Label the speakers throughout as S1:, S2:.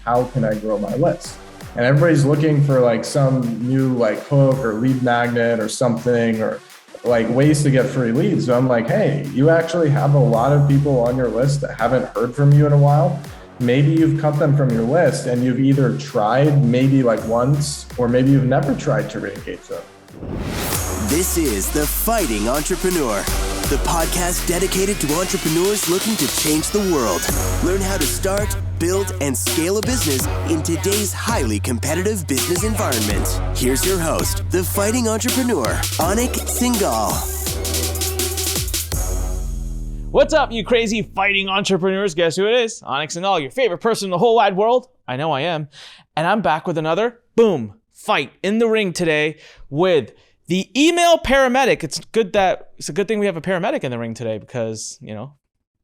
S1: how can I grow my list? And everybody's looking for like some new like hook or lead magnet or something, or like ways to get free leads. So I'm like, hey, you actually have a lot of people on your list that haven't heard from you in a while. Maybe you've cut them from your list and you've either tried maybe like once, or maybe you've never tried to re-engage them.
S2: This is The Fighting Entrepreneur, the podcast dedicated to entrepreneurs looking to change the world. Learn how to start, build, and scale a business in today's highly competitive business environment. Here's your host, The Fighting Entrepreneur, Anik Singal.
S3: What's up, you crazy fighting entrepreneurs? Guess who it is? Anik Singal, your favorite person in the whole wide world. I know I am. And I'm back with another, boom, fight in the ring today with the email paramedic. It's a good thing we have a paramedic in the ring today because,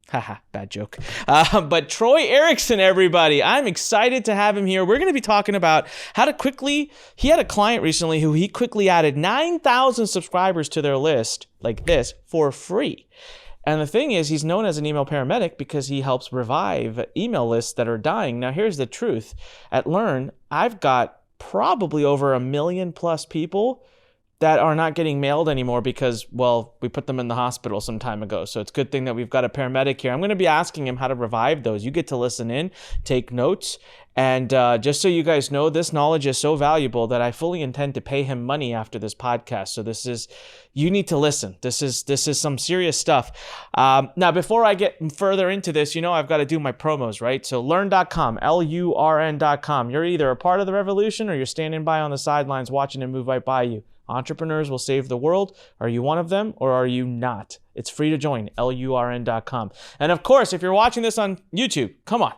S3: haha, bad joke. But Troy Erickson, everybody. I'm excited to have him here. We're going to be talking about how to he had a client recently who he quickly added 9,000 subscribers to their list like this for free. And the thing is, he's known as an email paramedic because he helps revive email lists that are dying. Now, here's the truth. At Lurn, I've got probably over 1 million plus people that are not getting mailed anymore because, well, we put them in the hospital some time ago. So it's a good thing that we've got a paramedic here. I'm going to be asking him how to revive those. You get to listen in, take notes. And just so you guys know, this knowledge is so valuable that I fully intend to pay him money after this podcast. So you need to listen. This is some serious stuff. Now, before I get further into this, I've got to do my promos, right? So lurn.com, Lurn.com. You're either a part of the revolution or you're standing by on the sidelines watching it move right by you. Entrepreneurs will save the world. Are you one of them or are you not? It's free to join, Lurn.com. And of course, if you're watching this on YouTube, come on.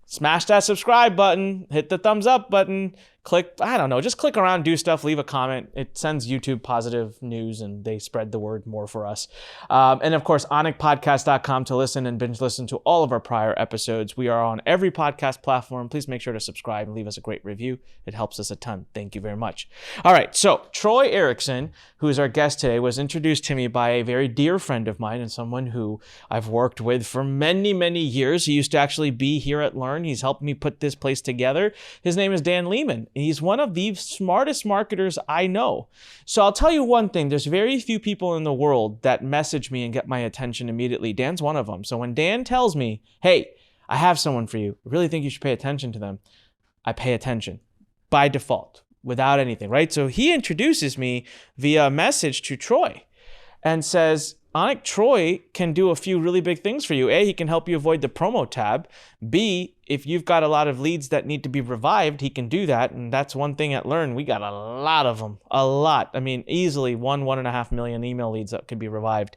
S3: Smash that subscribe button, hit the thumbs up button, just click around, do stuff, leave a comment. It sends YouTube positive news and they spread the word more for us. And of course, onicpodcast.com to listen and binge listen to all of our prior episodes. We are on every podcast platform. Please make sure to subscribe and leave us a great review. It helps us a ton. Thank you very much. All right, so Troy Erickson, who is our guest today, was introduced to me by a very dear friend of mine and someone who I've worked with for many, many years. He used to actually be here at Lurn. He's helped me put this place together. His name is Dan Lehman. He's one of the smartest marketers I know. So I'll tell you one thing. There's very few people in the world that message me and get my attention immediately. Dan's one of them. So when Dan tells me, hey, I have someone for you, I really think you should pay attention to them, I pay attention by default without anything, right? So he introduces me via message to Troy and says, Anik, Troy can do a few really big things for you. A, he can help you avoid the promo tab. B, if you've got a lot of leads that need to be revived, he can do that. And that's one thing at Lurn. We got a lot of them, a lot. I mean, easily 1.5 million email leads that could be revived.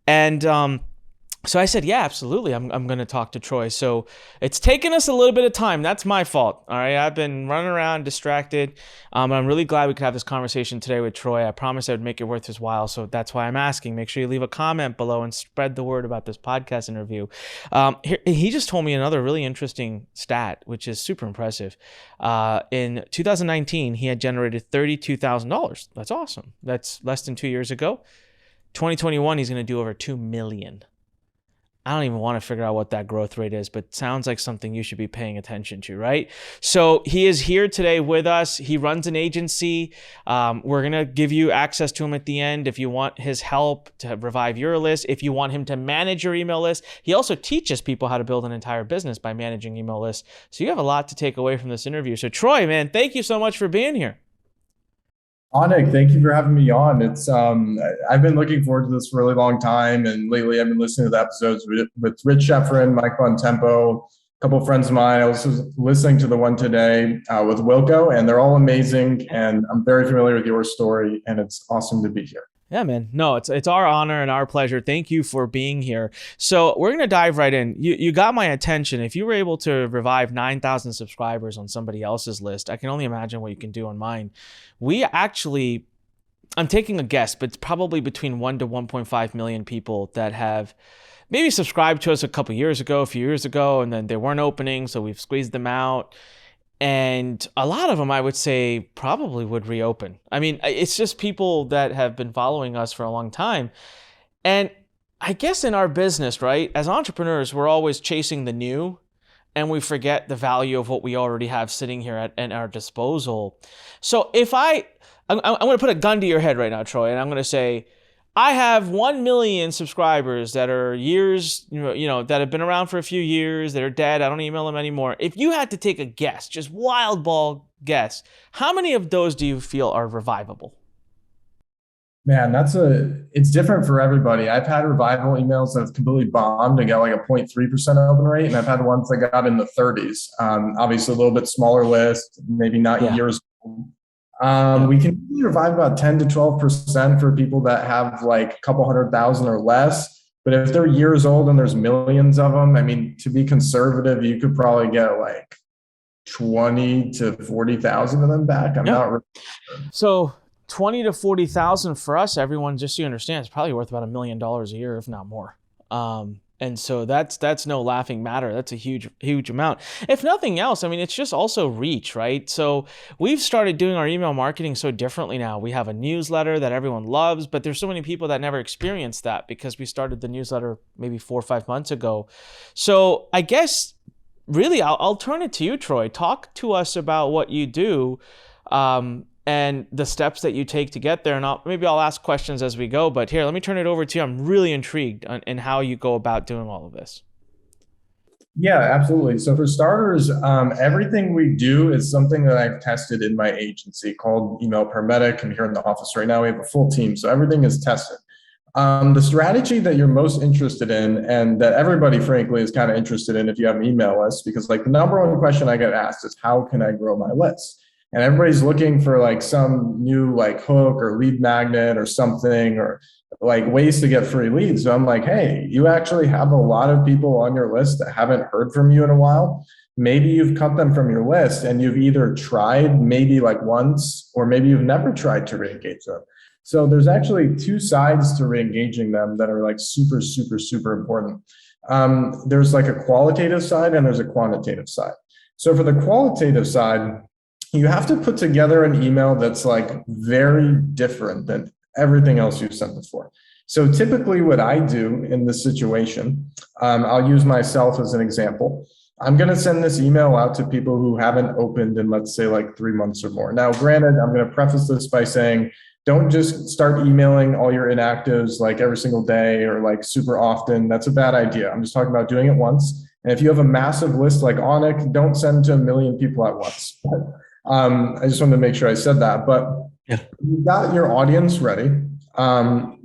S3: And so I said, yeah, absolutely. I'm going to talk to Troy. So it's taken us a little bit of time. That's my fault. All right. I've been running around distracted. I'm really glad we could have this conversation today with Troy. I promised I would make it worth his while. So that's why I'm asking. Make sure you leave a comment below and spread the word about this podcast interview. He just told me another really interesting stat, which is super impressive. In 2019, he had generated $32,000. That's awesome. That's less than 2 years ago. 2021, he's going to do over 2 million. I don't even want to figure out what that growth rate is, but sounds like something you should be paying attention to, right? So he is here today with us. He runs an agency. We're going to give you access to him at the end if you want his help to revive your list, if you want him to manage your email list. He also teaches people how to build an entire business by managing email lists. So you have a lot to take away from this interview. So Troy, man, thank you so much for being here.
S1: Anik, thank you for having me on. It's I've been looking forward to this for a really long time, and lately I've been listening to the episodes with Rich Sheffrin, Mike Bontempo, a couple of friends of mine. I was listening to the one today with Wilco, and they're all amazing. And I'm very familiar with your story, and it's awesome to be here.
S3: Yeah, man. No, it's our honor and our pleasure. Thank you for being here. So we're going to dive right in. You got my attention. If you were able to revive 9,000 subscribers on somebody else's list, I can only imagine what you can do on mine. I'm taking a guess, but it's probably between 1 to 1.5 million people that have maybe subscribed to us a few years ago, and then they weren't opening, so we've squeezed them out. And a lot of them, I would say, probably would reopen. I mean, it's just people that have been following us for a long time. And I guess in our business, right, as entrepreneurs, we're always chasing the new. and we forget the value of what we already have sitting here at our disposal. So if I'm going to put a gun to your head right now, Troy, and I'm going to say, I have 1 million subscribers that are years, that have been around for a few years, that are dead. I don't email them anymore. If you had to take a guess, just wild ball guess, how many of those do you feel are revivable?
S1: Man, it's different for everybody. I've had revival emails that have completely bombed and got like a 0.3% open rate. And I've had ones that got in the 30s. Obviously a little bit smaller list, maybe not years old. We can revive about 10 to 12% for people that have like a couple 100,000 or less. But if they're years old and there's millions of them, I mean, to be conservative, you could probably get like 20 to 40,000 of them back. I'm not really sure.
S3: So 20 to 40,000 for us, everyone, just so you understand, is probably worth about $1 million a year, if not more. And so that's no laughing matter. That's a huge amount. If nothing else, I mean, it's just also reach, right? So we've started doing our email marketing so differently now. We have a newsletter that everyone loves, but there's so many people that never experienced that because we started the newsletter maybe 4 or 5 months ago. So I guess really I'll turn it to you, Troy. Talk to us about what you do. And the steps that you take to get there. And I'll ask questions as we go, but here, let me turn it over to you. I'm really intrigued in how you go about doing all of this.
S1: Yeah, absolutely. So for starters, everything we do is something that I've tested in my agency called Email Paramedic. And here in the office right now, we have a full team. So everything is tested. The strategy that you're most interested in and that everybody, frankly, is kind of interested in if you have an email list, because like the number one question I get asked is, how can I grow my list? And everybody's looking for like some new like hook or lead magnet or something, or like ways to get free leads. So I'm like, hey, you actually have a lot of people on your list that haven't heard from you in a while. Maybe you've cut them from your list and you've either tried maybe like once, or maybe you've never tried to reengage them. So there's actually two sides to reengaging them that are like super, super, super important. There's like a qualitative side and there's a quantitative side. So for the qualitative side, you have to put together an email that's like very different than everything else you've sent before. So typically what I do in this situation, I'll use myself as an example. I'm going to send this email out to people who haven't opened in, let's say, like 3 months or more. Now, granted, I'm going to preface this by saying, don't just start emailing all your inactives like every single day or like super often. That's a bad idea. I'm just talking about doing it once. And if you have a massive list like Anik, don't send to 1 million people at once. I just wanted to make sure I said that, but you've got your audience ready.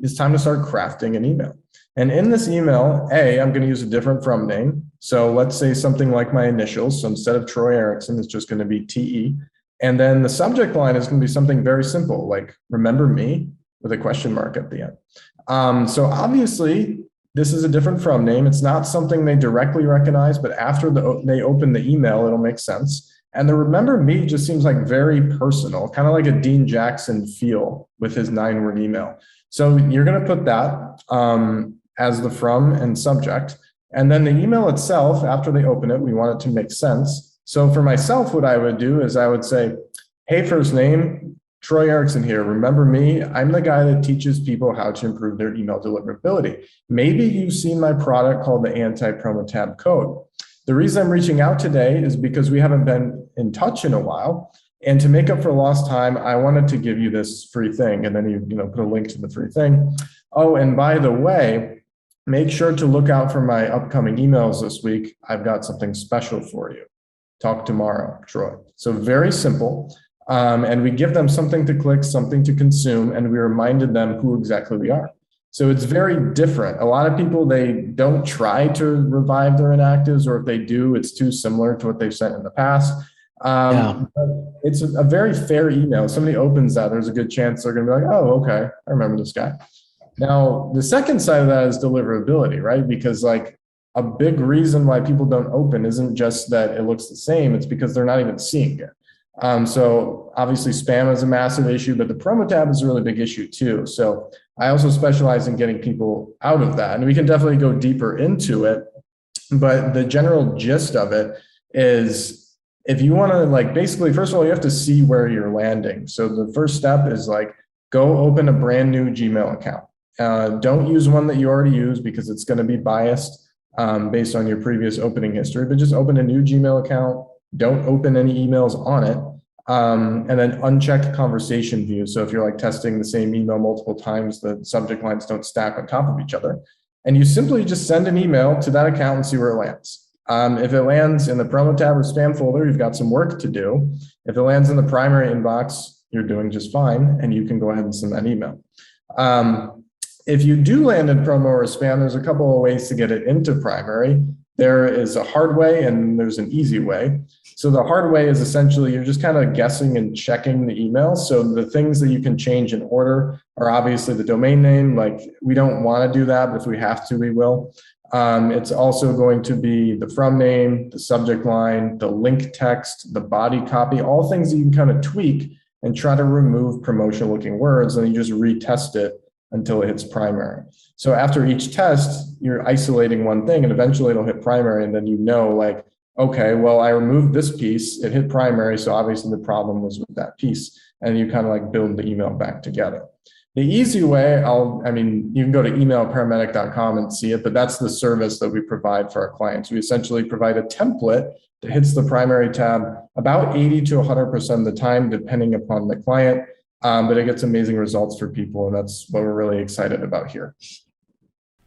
S1: It's time to start crafting an email. And in this email, I'm going to use a different from name. So let's say something like my initials. So instead of Troy Erickson, it's just going to be TE. And then the subject line is going to be something very simple, like remember me with a question mark at the end. So obviously this is a different from name. It's not something they directly recognize, but after they open the email, it'll make sense. And the remember me just seems like very personal, kind of like a Dean Jackson feel with his 9-word email. So you're going to put that as the from and subject. And then the email itself, after they open it, we want it to make sense. So for myself, what I would do is I would say, hey, first name, Troy Erickson here. Remember me? I'm the guy that teaches people how to improve their email deliverability. Maybe you've seen my product called the Anti-Promo Tab Code. The reason I'm reaching out today is because we haven't been in touch in a while. And to make up for lost time, I wanted to give you this free thing. And then you put a link to the free thing. Oh, and by the way, make sure to look out for my upcoming emails this week. I've got something special for you. Talk tomorrow, Troy. So very simple. And we give them something to click, something to consume, and we reminded them who exactly we are. So it's very different. A lot of people, they don't try to revive their inactives, or if they do, it's too similar to what they've sent in the past. But it's a very fair email. If somebody opens that, there's a good chance they're going to be like, oh, okay, I remember this guy. Now, the second side of that is deliverability, right? Because like a big reason why people don't open isn't just that it looks the same. It's because they're not even seeing it. So obviously spam is a massive issue, but the promo tab is a really big issue too. So I also specialize in getting people out of that, and we can definitely go deeper into it. But the general gist of it is, if you want to like, basically, first of all, you have to see where you're landing. So the first step is like, go open a brand new Gmail account. Don't use one that you already use because it's going to be biased. based on your previous opening history, but just open a new Gmail account. Don't open any emails on it. And then uncheck conversation view. So if you're like testing the same email multiple times, the subject lines don't stack on top of each other. And you simply just send an email to that account and see where it lands. If it lands in the promo tab or spam folder, you've got some work to do. If it lands in the primary inbox, you're doing just fine, and you can go ahead and send that email. If you do land in promo or spam, there's a couple of ways to get it into primary. There is a hard way and there's an easy way. So the hard way is essentially you're just kind of guessing and checking the email. So the things that you can change in order are obviously the domain name. Like, we don't want to do that, but if we have to, we will. It's also going to be the from name, the subject line, the link text, the body copy, all things that you can kind of tweak and try to remove promotional looking words, and you just retest it until it hits primary. So after each test, you're isolating one thing, and eventually it'll hit primary, and then you know, like, okay, well, I removed this piece, it hit primary, so obviously the problem was with that piece, and you kind of like build the email back together. The easy way, you can go to emailparamedic.com and see it, but that's the service that we provide for our clients. We essentially provide a template that hits the primary tab about 80 to 100% of the time, depending upon the client. But it gets amazing results for people, and that's what we're really excited about here.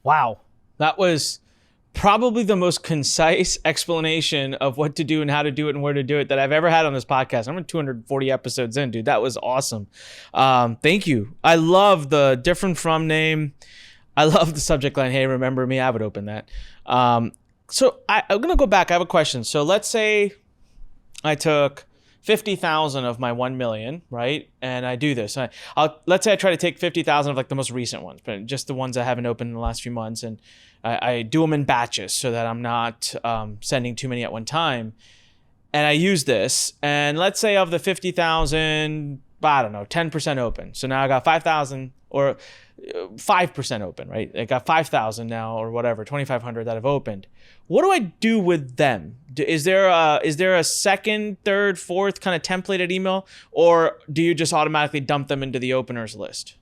S3: Wow. That was probably the most concise explanation of what to do and how to do it and where to do it that I've ever had on this podcast. I'm 240 episodes in, dude. That was awesome. Thank you. I love the different from name. I love the subject line, hey, remember me. I would open that. So I'm going to go back. I have a question. So let's say I took 50,000 of my 1 million, right? And I do this. Let's say I try to take 50,000 of like the most recent ones, but just the ones I haven't opened in the last few months. And I do them in batches so that I'm not sending too many at one time. And I use this. And let's say of the 50,000, I don't know, 10% open. So now I got 5,000 or 5% open, right? I got 5,000 now or whatever, 2,500 that I've opened. What do I do with them? Is there a second, third, fourth kind of templated email, or do you just automatically dump them into the openers list?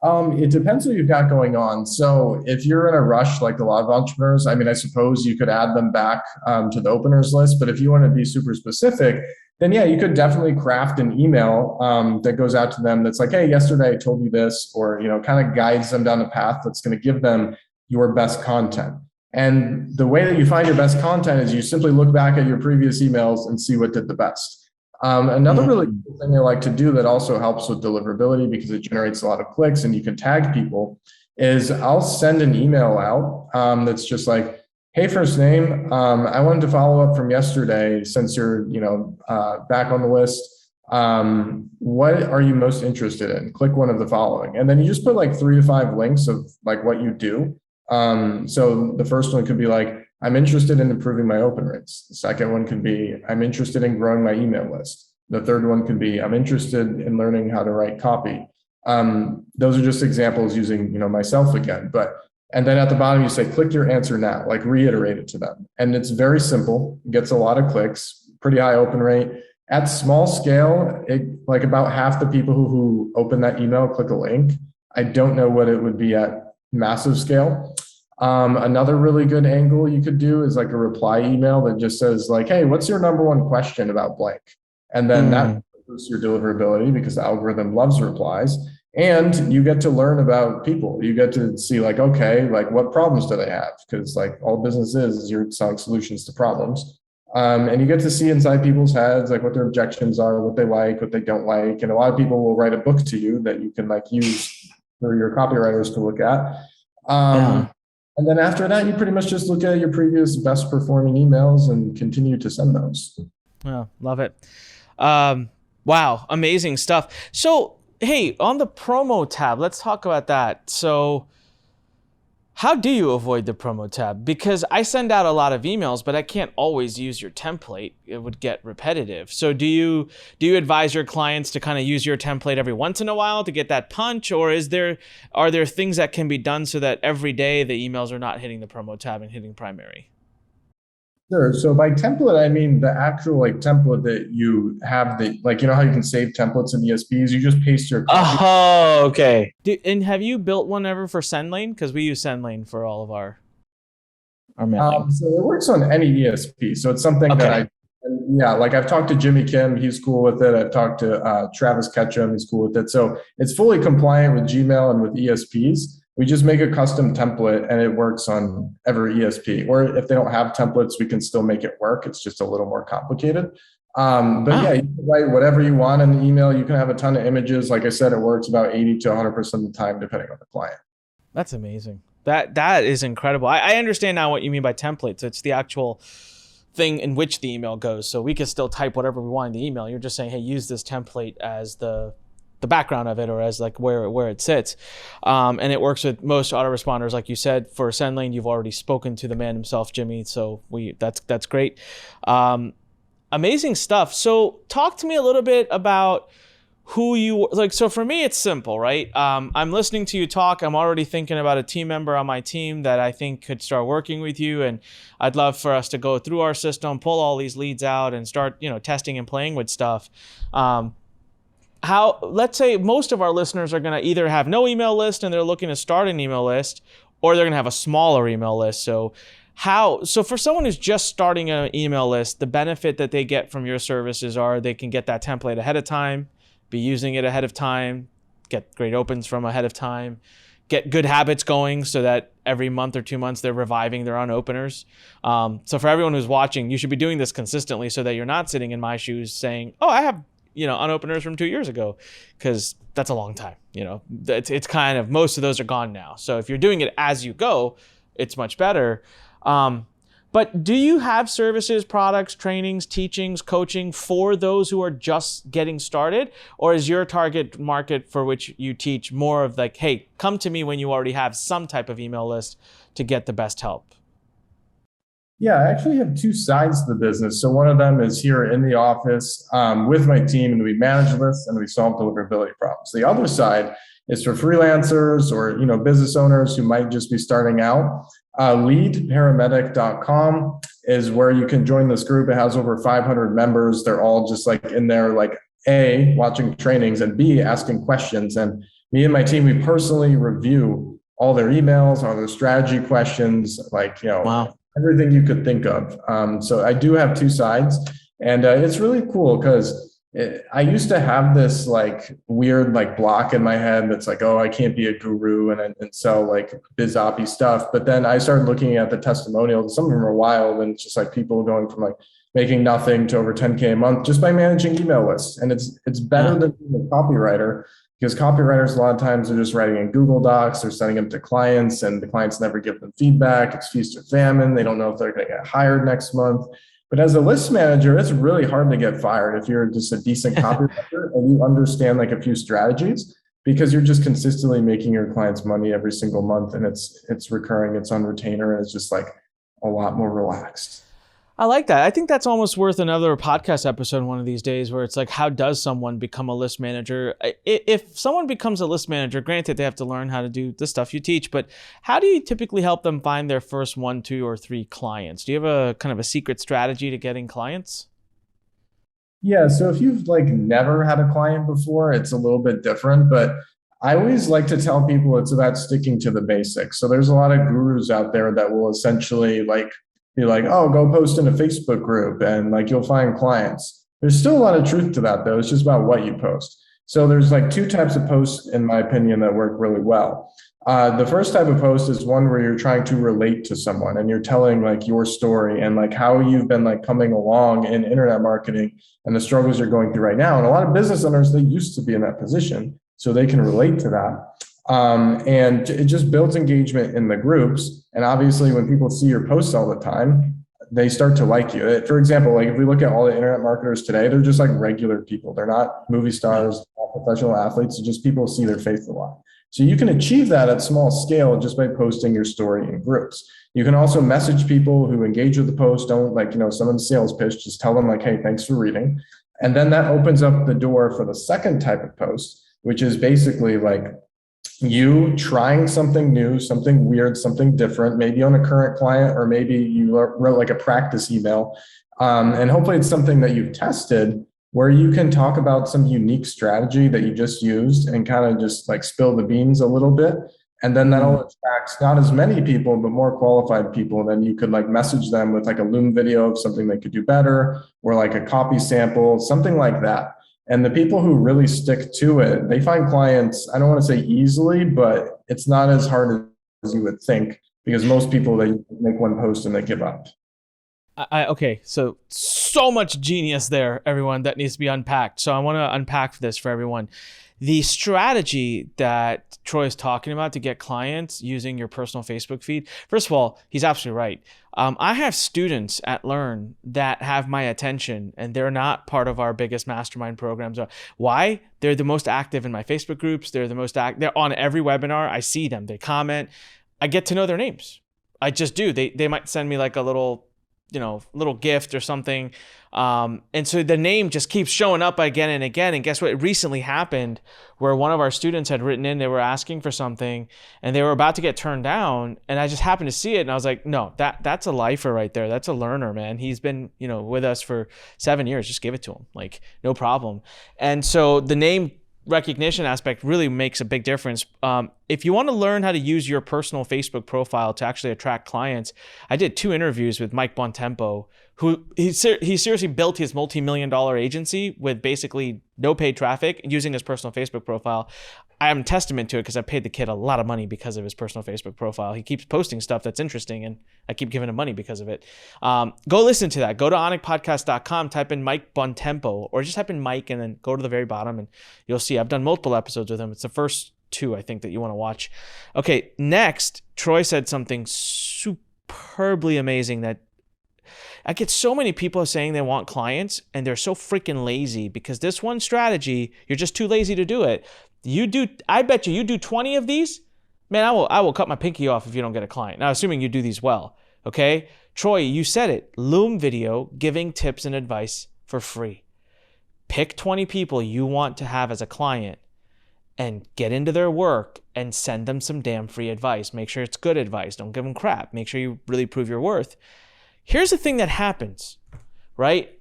S1: It depends what you've got going on. So if you're in a rush, like a lot of entrepreneurs, I suppose you could add them back to the openers list. But if you want to be super specific, then yeah, you could definitely craft an email that goes out to them that's like, hey, yesterday I told you this, or kind of guides them down the path that's going to give them your best content. And the way that you find your best content is you simply look back at your previous emails and see what did the best. Another really cool thing I like to do that also helps with deliverability, because it generates a lot of clicks and you can tag people, is I'll send an email out that's just like, hey, first name, I wanted to follow up from yesterday since you're back on the list. What are you most interested in? Click one of the following. And then you just put like 3 to 5 links of like what you do. So the first one could be like, I'm interested in improving my open rates. The second one could be, I'm interested in growing my email list. The third one could be, I'm interested in learning how to write copy. Those are just examples using, myself again. And then at the bottom, you say, click your answer now, like reiterate it to them. And it's very simple, it gets a lot of clicks, pretty high open rate. At small scale, like about half the people who open that email click a link. I don't know what it would be at massive scale. Another really good angle you could do is like a reply email that just says like, hey, what's your number one question about blank? And then that boosts your deliverability because the algorithm loves replies. And you get to learn about people. You get to see like, okay, like what problems do they have? Because like all business is you're selling solutions to problems. And you get to see inside people's heads, like what their objections are, what they like, what they don't like. And a lot of people will write a book to you that you can like use for your copywriters to look at. And then after that, you pretty much just look at your previous best performing emails and continue to send those.
S3: Oh, love it. Wow, amazing stuff. So, hey, on the promo tab, let's talk about that. So how do you avoid the promo tab? Because I send out a lot of emails, but I can't always use your template. It would get repetitive. So do you advise your clients to kind of use your template every once in a while to get that punch? Or are there things that can be done so that every day the emails are not hitting the promo tab and hitting primary?
S1: Sure. So by template, I mean the actual like template that you have, like, how you can save templates in ESPs, you just paste your copy.
S3: Oh, okay. And have you built one ever for SendLane? Because we use SendLane for all of our or mailing?
S1: So it works on any ESP. So it's something that
S3: Okay.
S1: yeah, like I've talked to Jimmy Kim, he's cool with it. I've talked to Travis Ketchum, he's cool with it. So it's fully compliant with Gmail and with ESPs. We just make a custom template and it works on every ESP. Or if they don't have templates, we can still make it work. It's just a little more complicated. But yeah,
S3: Wow.
S1: you can write whatever you want in the email. You can have a ton of images. Like I said, it works about 80 to 100% of the time, depending on the client.
S3: That's amazing. That is incredible. I understand now what you mean by templates. It's the actual thing in which the email goes. So we can still type whatever we want in the email. You're just saying, hey, use this template as the background of it, or as like where it sits. And it works with most autoresponders, like you said. For SendLane, you've already spoken to the man himself, Jimmy. So that's great. Amazing stuff. So talk to me a little bit about who you like. So for me, it's simple, right? I'm listening to you talk. I'm already thinking about a team member on my team that I think could start working with you. And I'd love for us to go through our system, pull all these leads out and start, testing and playing with stuff. Let's say most of our listeners are going to either have no email list and they're looking to start an email list, or they're going to have a smaller email list. So for someone who's just starting an email list, the benefit that they get from your services are they can get that template ahead of time, be using it ahead of time, get great opens from ahead of time, get good habits going so that every month or 2 months they're reviving their own openers. So for everyone who's watching, you should be doing this consistently so that you're not sitting in my shoes saying, oh, I have unopeners from 2 years ago, because that's a long time. It's kind of, most of those are gone now. So if you're doing it as you go, it's much better. But do you have services, products, trainings, teachings, coaching for those who are just getting started? Or is your target market for which you teach more of like, hey, come to me when you already have some type of email list to get the best help?
S1: Yeah, I actually have two sides to the business. So one of them is here in the office with my team, and we manage lists and we solve deliverability problems. The other side is for freelancers or business owners who might just be starting out. Leadparamedic.com is where you can join this group. It has over 500 members. They're all just like in there, like A, watching trainings, and B, asking questions. And me and my team, we personally review all their emails, all their strategy questions,
S3: Wow.
S1: everything you could think of. So I do have two sides, and it's really cool because I used to have this like weird like block in my head that's like, oh, I can't be a guru and sell like biz-oppy stuff. But then I started looking at the testimonials. Some of them are wild, and it's just like people going from like making nothing to over 10K a month just by managing email lists. And it's better than being a copywriter, because copywriters a lot of times are just writing in Google Docs, they're sending them to clients, and the clients never give them feedback. It's feast or famine. They don't know if they're going to get hired next month. But as a list manager, it's really hard to get fired if you're just a decent copywriter and you understand like a few strategies, because you're just consistently making your clients money every single month, and it's recurring, it's on retainer, and it's just like a lot more relaxed.
S3: I like that. I think that's almost worth another podcast episode one of these days, where it's like, how does someone become a list manager? If someone becomes a list manager, granted, they have to learn how to do the stuff you teach, but how do you typically help them find their first 1, 2, or 3 clients? Do you have a kind of a secret strategy to getting clients?
S1: Yeah, so if you've like never had a client before, it's a little bit different, but I always like to tell people it's about sticking to the basics. So there's a lot of gurus out there that will essentially like be like, oh, go post in a Facebook group and like you'll find clients. There's still a lot of truth to that though. It's just about what you post. So there's like 2 types of posts, in my opinion, that work really well. The first type of post is one where you're trying to relate to someone and you're telling like your story and like how you've been like coming along in internet marketing and the struggles you're going through right now. And a lot of business owners, they used to be in that position, so they can relate to that. And it just builds engagement in the groups. And obviously when people see your posts all the time, they start to like you. For example, like if we look at all the internet marketers today, they're just like regular people. They're not movie stars, not professional athletes. It's just people see their face a lot. So you can achieve that at small scale just by posting your story in groups. You can also message people who engage with the post. Don't like, someone's sales pitch, just tell them like, hey, thanks for reading. And then that opens up the door for the second type of post, which is basically like you trying something new, something weird, something different, maybe on a current client, or maybe you wrote like a practice email. And hopefully it's something that you've tested, where you can talk about some unique strategy that you just used and kind of just like spill the beans a little bit. And then that'll attract not as many people, but more qualified people. And then you could like message them with like a Loom video of something they could do better, or like a copy sample, something like that. And the people who really stick to it, they find clients, I don't want to say easily, but it's not as hard as you would think, because most people, they make one post and they give up.
S3: Okay, so much genius there, everyone, that needs to be unpacked. So I want to unpack this for everyone. The strategy that Troy is talking about to get clients using your personal Facebook feed, first of all, he's absolutely right. I have students at Lurn that have my attention, and they're not part of our biggest mastermind programs. Why? They're the most active in my Facebook groups. They're the most they're on every webinar. I see them. They comment. I get to know their names. I just do. They might send me like a little gift or something. And so the name just keeps showing up again and again. And guess what? It recently happened where one of our students had written in, they were asking for something and they were about to get turned down. And I just happened to see it. And I was like, no, that's a lifer right there. That's a learner, man. He's been, with us for 7 years. Just give it to him. Like, no problem. And so the name recognition aspect really makes a big difference. If you want to learn how to use your personal Facebook profile to actually attract clients, I did 2 interviews with Mike Bontempo, who he seriously built his multi-million-dollar agency with basically no paid traffic using his personal Facebook profile. I am testament to it because I paid the kid a lot of money because of his personal Facebook profile. He keeps posting stuff that's interesting, and I keep giving him money because of it. Go listen to that. Go to anikpodcast.com, type in Mike Bontempo, or just type in Mike and then go to the very bottom, and you'll see I've done multiple episodes with him. It's the first 2, I think, that you want to watch. Okay, next, Troy said something superbly amazing that I get so many people saying they want clients, and they're so freaking lazy because this one strategy, you're just too lazy to do it. I bet you do 20 of these, man, I will cut my pinky off if you don't get a client. Now, assuming you do these well, okay? Troy, you said it. Loom video, giving tips and advice for free. Pick 20 people you want to have as a client and get into their work and send them some damn free advice. Make sure it's good advice. Don't give them crap. Make sure you really prove your worth. Here's the thing that happens, right?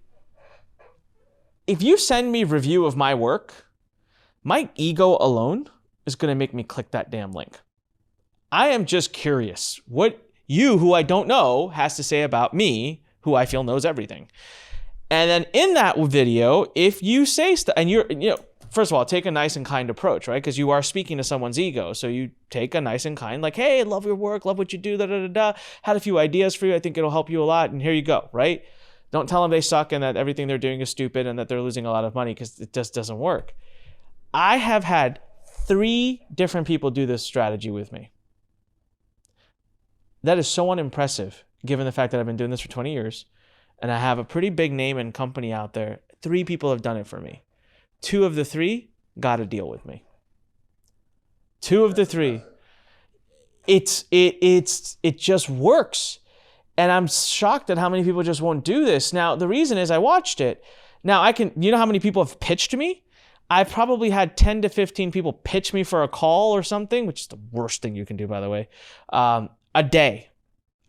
S3: If you send me review of my work, my ego alone is going to make me click that damn link. I am just curious what you, who I don't know, has to say about me, who I feel knows everything. And then in that video, if you say stuff, and first of all, take a nice and kind approach, right? Because you are speaking to someone's ego. So you take a nice and kind, like, hey, love your work, love what you do, had a few ideas for you. I think it'll help you a lot. And here you go, right? Don't tell them they suck and that everything they're doing is stupid and that they're losing a lot of money, because it just doesn't work. I have had 3 different people do this strategy with me. That is so unimpressive, given the fact that I've been doing this for 20 years and I have a pretty big name and company out there. 3 people have done it for me. 2 of the 3 got a deal with me. 2 of the 3. It just works. And I'm shocked at how many people just won't do this. Now, the reason is I watched it. Now, you know how many people have pitched me? I've probably had 10 to 15 people pitch me for a call or something, which is the worst thing you can do, by the way, a day.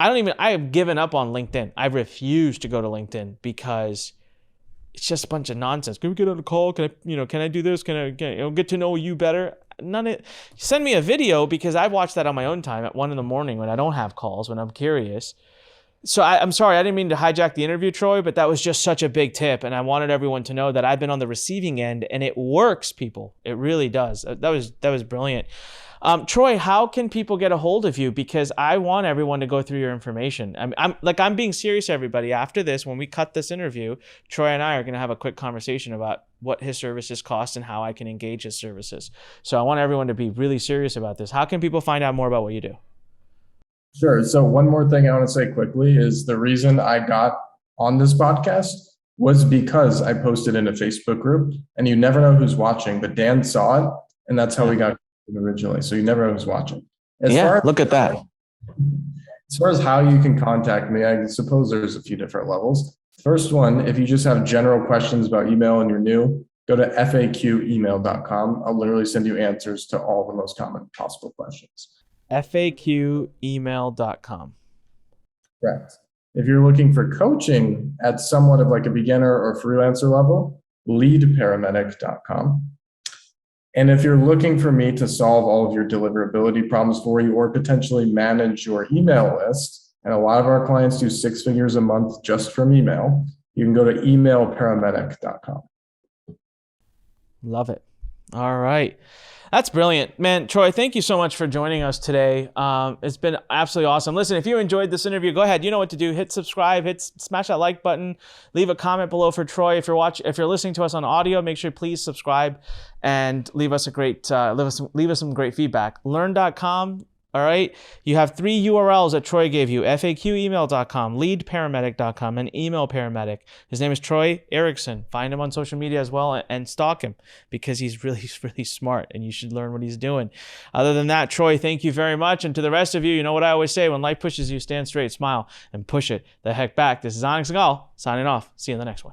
S3: I have given up on LinkedIn. I refuse to go to LinkedIn because it's just a bunch of nonsense. Can we get on a call? Can I do this? Can I get to know you better? Send me a video, because I watch that on my own time at 1 a.m. when I don't have calls, when I'm curious. So I'm sorry, I didn't mean to hijack the interview, Troy, but that was just such a big tip. And I wanted everyone to know that I've been on the receiving end, and it works, people. It really does. That was brilliant. Troy, how can people get a hold of you? Because I want everyone to go through your information. I'm being serious, everybody. After this, when we cut this interview, Troy and I are going to have a quick conversation about what his services cost and how I can engage his services. So I want everyone to be really serious about this. How can people find out more about what you do?
S1: Sure. So one more thing I want to say quickly is the reason I got on this podcast was because I posted in a Facebook group, and you never know who's watching, but Dan saw it, and that's how we got originally. So you never know who's watching.
S3: Look at that.
S1: As far as how you can contact me, I suppose there's a few different levels. First one, if you just have general questions about email and you're new, go to faqemail.com. I'll literally send you answers to all the most common possible questions.
S3: faqemail.com.
S1: Correct. If you're looking for coaching at somewhat of like a beginner or freelancer level, leadparamedic.com. And if you're looking for me to solve all of your deliverability problems for you or potentially manage your email list, and a lot of our clients do 6 figures a month just from email, you can go to emailparamedic.com.
S3: Love it. All right. That's brilliant. Man, Troy, thank you so much for joining us today. It's been absolutely awesome. Listen, if you enjoyed this interview, go ahead. You know what to do. Hit subscribe, smash that like button, leave a comment below for Troy. If you're listening to us on audio, make sure please subscribe and leave us leave us some great feedback. Lurn.com. All right. You have 3 URLs that Troy gave you: FAQemail.com, leadparamedic.com, and email paramedic. His name is Troy Erickson. Find him on social media as well and stalk him because he's really, really smart and you should learn what he's doing. Other than that, Troy, thank you very much. And to the rest of you, you know what I always say: when life pushes you, stand straight, smile, and push it the heck back. This is Anik Singal signing off. See you in the next one.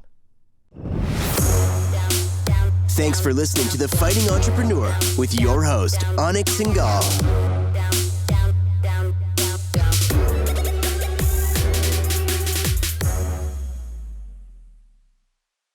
S2: Thanks for listening to The Fighting Entrepreneur with your host, Anik Singal.